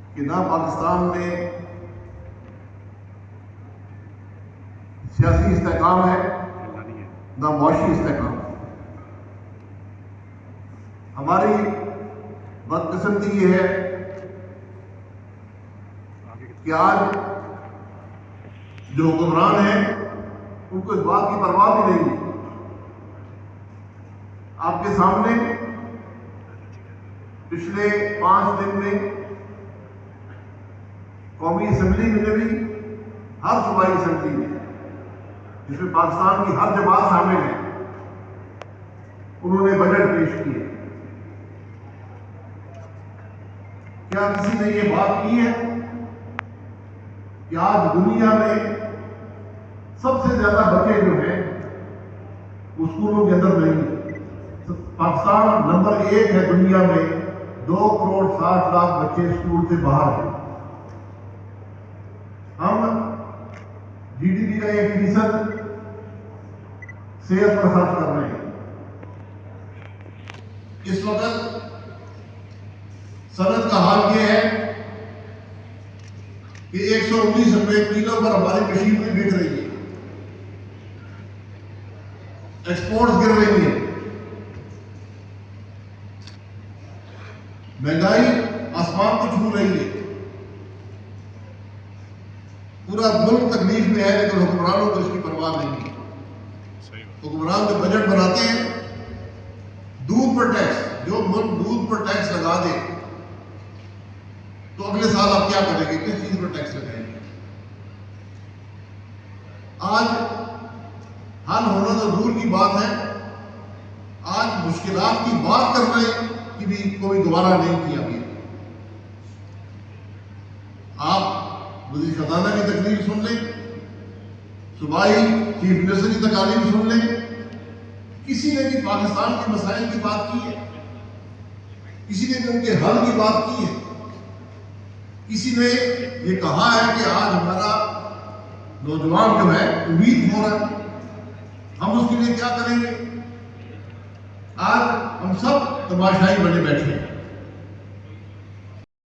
कि ना पाकिस्तान में सियासी इस्तेकाम है, ना मुआशी इस्तेकाम। हमारी बदकिस्मती ये है कि आज जो हुक्मरान हैं उनको इस बात की परवाह भी नहीं है। आपके सामने पिछले 5 दिन में कौमी असेंबली में भी, हर सूबाई असेंबली में जिसमें पाकिस्तान की हर जमात शामिल है, उन्होंने बजट पेश किए। क्या किसी ने ये बात की है कि आज दुनिया में सबसे ज्यादा बच्चे जो हैं वो स्कूलों के अंदर नहीं है? पाकिस्तान नंबर 1 है दुनिया में, 2 करोड़ 60 लाख बच्चे स्कूल से बाहर हैं। हम जीडीपी का 1% सेहत पर खर्च कर रहे हैं। इस वक्त सनत का हाल यह है कि 119 रुपए किलो पर हमारी मशीनरी बिक रही है, एक्सपोर्ट्स गिर रही है, महंगाई आसमान को छू रही है। पूरा मुल्क तकलीफ में है, लेकिन हुक्मरानों को इसकी परवाह नहीं है। हुक्मरान जो बजट बनाते हैं, दूध पर टैक्स, जो मुल्क दूध पर टैक्स लगा दे तो अगले साल आप क्या करेंगे, किस चीज पर टैक्स लगाएंगे? आज हल होना तो दूर की बात है, आज मुश्किलात की बात करने की भी कोई दोबारा नहीं किया गया। आप वज़ीर खजाना की तकरीर सुन लें, सूबाई चीफ मिनिस्टर की तकारीर सुन लें, किसी ने भी पाकिस्तान के मसाइल की बात की है? किसी ने भी उनके हल की बात की है? किसी ने ये कहा है कि आज हमारा नौजवान जो है उम्मीद हो रहा है, हम उसके लिए क्या करेंगे? आज हम सब तमाशाई बने बैठे हैं।